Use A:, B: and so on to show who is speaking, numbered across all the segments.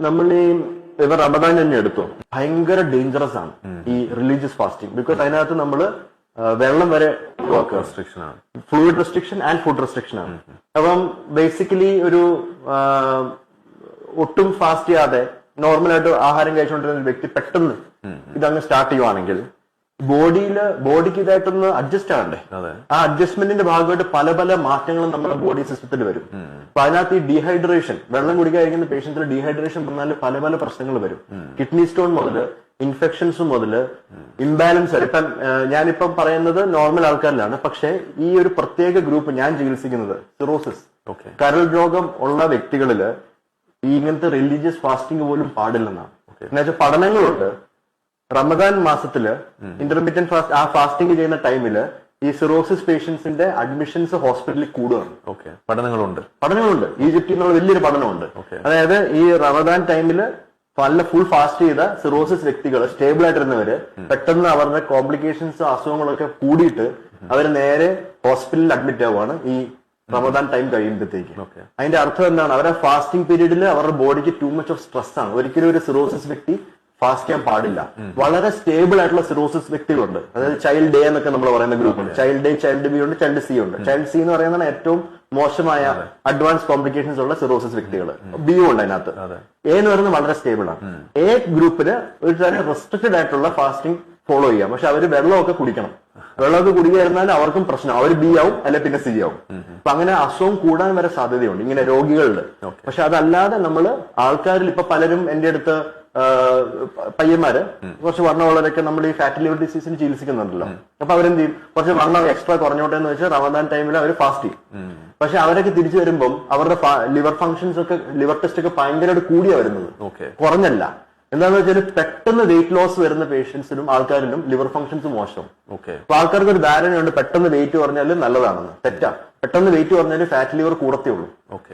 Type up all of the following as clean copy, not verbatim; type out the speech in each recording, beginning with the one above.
A: നമ്മൾ ഇവർ റമദാൻ തന്നെ എടുത്തു, ഭയങ്കര ഡേഞ്ചറസ് ആണ് ഈ റിലീജിയസ് ഫാസ്റ്റിംഗ്. ബിക്കോസ് അതിനകത്ത് നമ്മൾ വെള്ളം വരെ
B: റെസ്ട്രിക്ഷൻ ആണ്,
A: fluid restriction and food restriction ആണ്. അപ്പം ബേസിക്കലി ഒരു ഒട്ടും ഫാസ്റ്റ് ചെയ്യാതെ നോർമലായിട്ട് ആഹാരം കഴിച്ചുകൊണ്ടിരുന്ന ഒരു വ്യക്തി പെട്ടെന്ന് ഇതങ്ങ് സ്റ്റാർട്ട് ചെയ്യുവാണെങ്കിൽ ബോഡിക്ക് ഇതായിട്ടൊന്ന് അഡ്ജസ്റ്റ് ആകണ്ടേ. ആ അഡ്ജസ്റ്റ്മെന്റിന്റെ ഭാഗമായിട്ട് പല പല മാറ്റങ്ങളും നമ്മുടെ ബോഡി സിസ്റ്റത്തിൽ വരും. അപ്പൊ അതിനകത്ത് ഈ ഡീഹൈഡ്രേഷൻ, വെള്ളം കുടിക്കാതിരിക്കുന്ന പേഷ്യൻസിൽ ഡീഹൈഡ്രേഷൻ വന്നാൽ പല പല പ്രശ്നങ്ങൾ വരും. കിഡ്നി സ്റ്റോൺ മുതല് ഇൻഫെക്ഷൻസ് മുതല് ഇംബാലൻസ് വരും. ഇപ്പം ഞാനിപ്പം പറയുന്നത് നോർമൽ ആൾക്കാരിലാണ്, പക്ഷെ ഈ ഒരു പ്രത്യേക ഗ്രൂപ്പ് ഞാൻ ചികിത്സിക്കുന്നത് സിറോസിസ്, കരൾ രോഗം ഉള്ള വ്യക്തികളില് ഈ ഇങ്ങനത്തെ റിലീജിയസ് ഫാസ്റ്റിംഗ് പോലും പാടില്ലെന്നാണ്. എന്നുവെച്ചാൽ പഠനങ്ങളുണ്ട്. റമദാൻ മാസത്തില് ഇന്റർമീഡിയറ്റ് ഫാസ്റ്റ് ആ ഫാസ്റ്റിംഗ് ചെയ്യുന്ന ടൈമില് ഈ സിറോസിസ് പേഷ്യൻസിന്റെ അഡ്മിഷൻസ് ഹോസ്പിറ്റലിൽ കൂടുകയാണ്. പഠനങ്ങളുണ്ട്. ഈജിപ്തിൽ നിന്നുള്ള വലിയൊരു പഠനമുണ്ട്. അതായത് ഈ റമദാൻ ടൈമില് നല്ല ഫുൾ ഫാസ്റ്റ് ചെയ്ത സിറോസിസ് വ്യക്തികൾ സ്റ്റേബിൾ ആയിട്ടിരുന്നവര് പെട്ടെന്ന് അവരുടെ കോംപ്ലിക്കേഷൻസ് അസുഖങ്ങളൊക്കെ കൂടിയിട്ട് അവര് നേരെ ഹോസ്പിറ്റലിൽ അഡ്മിറ്റ് ആവുകയാണ് ഈ റമദാൻ ടൈം കഴിയുമ്പോഴത്തേക്ക്. അതിന്റെ അർത്ഥം എന്താണ്? അവരുടെ ഫാസ്റ്റിംഗ് പീരീഡിൽ അവരുടെ ബോഡിക്ക് ടൂ മച്ച് ഓഫ് സ്ട്രെസ് ആണ്. ഒരിക്കലും ഒരു സിറോസിസ് വ്യക്തി ഫാസ്റ്റ് ചെയ്യാൻ പാടില്ല. വളരെ സ്റ്റേബിൾ ആയിട്ടുള്ള സിറോസിസ് വ്യക്തികളുണ്ട്. അതായത് ചൈൽഡ് എ എന്നൊക്കെ നമ്മൾ പറയുന്ന ഗ്രൂപ്പുണ്ട്. ചൈൽഡ് എ, ചൈൽഡ് ബി ഉണ്ട്, ചൈൽഡ് സി ഉണ്ട്. ചൈൽഡ് സി എന്ന് പറയുന്നതാണ് ഏറ്റവും മോശമായ അഡ്വാൻസ് കോംപ്ലിക്കേഷൻസ് ഉള്ള സിറോസിസ് വ്യക്തികൾ. ബിയും ഉണ്ട് അതിനകത്ത്. എ എന്ന് പറയുന്നത് വളരെ സ്റ്റേബിൾ ആണ്. എ ഗ്രൂപ്പില് ഒരു തരം റെസ്ട്രിക്റ്റഡ് ആയിട്ടുള്ള ഫാസ്റ്റിംഗ് ഫോളോ ചെയ്യാം. പക്ഷെ അവര് വെള്ളമൊക്കെ കുടിക്കണം. വെള്ളമൊക്കെ കുടിക്കാതിരുന്നാൽ അവർക്കും പ്രശ്നം. അവർ ബി ആവും, അല്ലെ പിന്നെ സി ആവും. അപ്പൊ അങ്ങനെ അസുഖം കൂടാൻ വരെ സാധ്യതയുണ്ട് ഇങ്ങനെ രോഗികളിൽ. പക്ഷെ അതല്ലാതെ നമ്മള് ആൾക്കാരിൽ ഇപ്പൊ പലരും എന്റെ അടുത്ത് പയ്യന്മാര് കുറച്ച് വണ്ണമുള്ളവരൊക്കെ നമ്മൾ ഈ ഫാറ്റി ലിവർ ഡിസീസിന് ചികിത്സിക്കുന്നുണ്ടല്ലോ. അപ്പൊ അവരെന്ത് ചെയ്യും? കുറച്ച് വണ്ണം എക്സ്ട്രാ കുറഞ്ഞോട്ടെ എന്ന് വെച്ചാൽ റമദാൻ ടൈമിൽ അവർ ഫാസ്റ്റ് ചെയ്യും. പക്ഷെ അവരൊക്കെ തിരിച്ചു വരുമ്പം അവരുടെ ലിവർ ഫംഗ്ഷൻസ് ഒക്കെ, ലിവർ ടെസ്റ്റ് ഒക്കെ ഭയങ്കരമായിട്ട് കൂടിയാ വരുന്നത്, കുറഞ്ഞല്ല. എന്താന്ന് വെച്ചാൽ പെട്ടെന്ന് വെയിറ്റ് ലോസ് വരുന്ന പേഷ്യൻസിനും ആൾക്കാരിലും ലിവർ ഫംഗ്ഷൻസ് മോശം. അപ്പൊ ആൾക്കാർക്ക് ഒരു ധാരണയുണ്ട് പെട്ടെന്ന് വെയിറ്റ് കുറഞ്ഞാൽ നല്ലതാണെന്ന്. തെറ്റാ. പെട്ടെന്ന് വെയിറ്റ് കുറഞ്ഞാൽ ഫാറ്റ് ലിവർ കൂടത്തേ ഉള്ളൂ.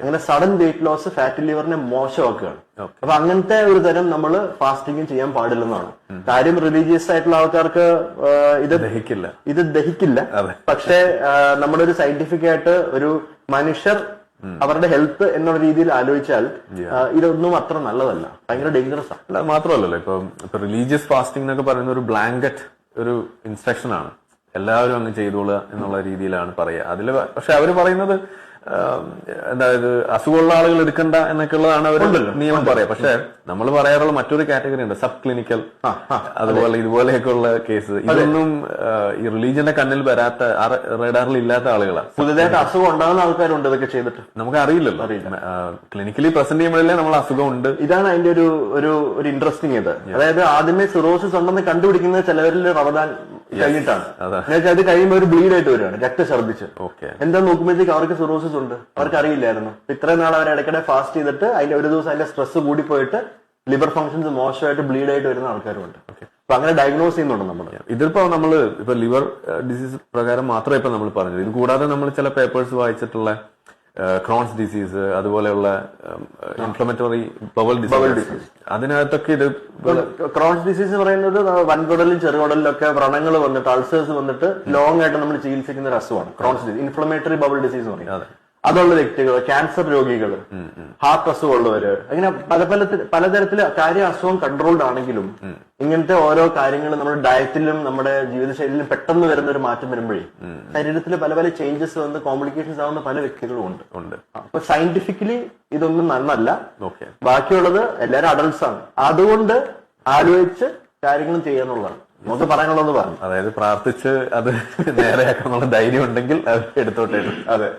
A: അങ്ങനെ സഡൻ വെയിറ്റ് ലോസ് ഫാറ്റ് ലിവറിനെ മോശമാക്കുകയാണ്. അപ്പൊ അങ്ങനത്തെ ഒരു തരം നമ്മൾ ഫാസ്റ്റിംഗും ചെയ്യാൻ പാടില്ലെന്നാണ് കാര്യം. റിലീജിയസ് ആയിട്ടുള്ള ആൾക്കാർക്ക് ഇത് ദഹിക്കില്ല. പക്ഷെ നമ്മളൊരു സയന്റിഫിക് ആയിട്ട് ഒരു മനുഷ്യർ അവരുടെ ഹെൽത്ത് എന്നുള്ള രീതിയിൽ ആലോചിച്ചാൽ ഇതൊന്നും അത്ര നല്ലതല്ല, ഭയങ്കര ഡേഞ്ചറസ് ആണ്.
B: അല്ല, മാത്രമല്ലല്ലോ ഇപ്പൊ റിലീജിയസ് ഫാസ്റ്റിംഗ് എന്നൊക്കെ പറയുന്ന ഒരു ബ്ലാങ്കറ്റ് ഒരു ഇൻസ്ട്രക്ഷൻ ആണ്. എല്ലാവരും അങ്ങ് ചെയ്തോളുക എന്നുള്ള രീതിയിലാണ് പറയുക. അതില് പക്ഷെ അവര് പറയുന്നത് അതായത് അസുഖമുള്ള ആളുകൾ എടുക്കണ്ട എന്നൊക്കെ ഉള്ളതാണ് അവർ നിയമം പറയാം. പക്ഷെ നമ്മൾ പറയാറുള്ള മറ്റൊരു കാറ്റഗറി ഉണ്ട്, സബ് ക്ലിനിക്കൽ, അതുപോലെ ഇതുപോലെയൊക്കെയുള്ള കേസ്. ഇതൊന്നും ഈ റിലീജിയന്റെ കണ്ണിൽ വരാത്ത, റഡാറിൽ ഇല്ലാത്ത ആളുകളാണ്.
A: പുതുതായിട്ട് അസുഖം ഉണ്ടാകുന്ന ആൾക്കാരുണ്ട് ഇതൊക്കെ ചെയ്തിട്ട്.
B: നമുക്ക് അറിയില്ലല്ലോ. ക്ലിനിക്കലി പ്രസന്റ് ചെയ്യുമ്പോഴല്ലേ നമ്മൾ അസുഖം ഉണ്ട്.
A: ഇതാണ് അതിന്റെ ഒരു ഇൻട്രസ്റ്റിംഗ് ഇത്. അതായത് ആദ്യമേ സിറോസിസ് ഉണ്ടെന്ന് കണ്ടുപിടിക്കുന്നത് ചിലവരിൽ റമദാൻ കഴിഞ്ഞിട്ടാണ്. എന്നുവെച്ചാൽ അത് കഴിയുമ്പോൾ ഒരു ബ്ലീഡ് ആയിട്ട് വരികയാണ്, രക്തം ഛർദ്ദിച്ച്. എന്താ നോക്കുമ്പോഴത്തേക്ക് അവർക്ക് സിറോസിസ് ഉണ്ട്. അവർക്ക് അറിയില്ലായിരുന്നു. ഇത്രയും നാൾ അവർ ഇടയ്ക്കിടെ ഫാസ്റ്റ് ചെയ്തിട്ട് അതിന്റെ ഒരു ദിവസം അതിന്റെ സ്ട്രെസ് കൂടിപ്പോയിട്ട് ലിവർ ഫംഗ്ഷൻസ് മോശമായിട്ട് ബ്ലീഡ് ആയിട്ട് വരുന്ന ആൾക്കാരുണ്ട്. അപ്പൊ അങ്ങനെ ഡയഗ്നോസ് ചെയ്യുന്നുണ്ട് നമ്മൾ.
B: ഇതിപ്പോ നമ്മള് ഇപ്പൊ ലിവർ ഡിസീസ് പ്രകാരം മാത്രമേ ഇപ്പൊ നമ്മൾ പറഞ്ഞത്. ഇത് കൂടാതെ നമ്മൾ ചില പേപ്പേഴ്സ് വായിച്ചിട്ടുള്ള ക്രോൺസ് ഡിസീസ്, അതുപോലെയുള്ള ഇൻഫ്ലമറ്ററി ബവൽ ഡിസീസ്, അതിനകത്തൊക്കെ ഇത്
A: ക്രോൺസ് ഡിസീസ് പറയുന്നത് വൻകുടലിലും ചെറുകുടലിലൊക്കെ വ്രണങ്ങൾ വന്നിട്ട് അൾസേഴ്സ് വന്നിട്ട് ലോങ് ആയിട്ട് നമ്മൾ ചികിത്സിക്കുന്ന ഒരു അസുഖമാണ് Crohn's disease. Inflammatory bowel disease എന്ന് പറയുന്നത് അതുള്ള വ്യക്തികൾ, ക്യാൻസർ രോഗികൾ, ഹാർട്ട് അസുഖമുള്ളവര്, അങ്ങനെ പലതരത്തില് അസുഖം കൺട്രോൾഡ് ആണെങ്കിലും ഇങ്ങനത്തെ ഓരോ കാര്യങ്ങൾ നമ്മുടെ ഡയറ്റിലും നമ്മുടെ ജീവിതശൈലിയിലും പെട്ടെന്ന് വരുന്ന ഒരു മാറ്റം വരുമ്പോഴേ ശരീരത്തിൽ പല പല ചേഞ്ചസ് വന്ന് കോംപ്ലിക്കേഷൻസ് ആവുന്ന പല വ്യക്തികളും ഉണ്ട്. അപ്പൊ സയന്റിഫിക്കലി ഇതൊന്നും നന്നല്ല. ബാക്കിയുള്ളത് എല്ലാവരും അഡൾട്ട്സ് ആണ്. അതുകൊണ്ട് ആലോചിച്ച് കാര്യങ്ങളും ചെയ്യാന്നുള്ളതാണ് നമുക്ക് പറയാനുള്ളത് പറഞ്ഞു.
B: അതായത് പ്രാർത്ഥിച്ച് അത് നേരെയാക്കാനുള്ള ധൈര്യം ഉണ്ടെങ്കിൽ അത് എടുത്തോട്ടെ.
A: അതെ.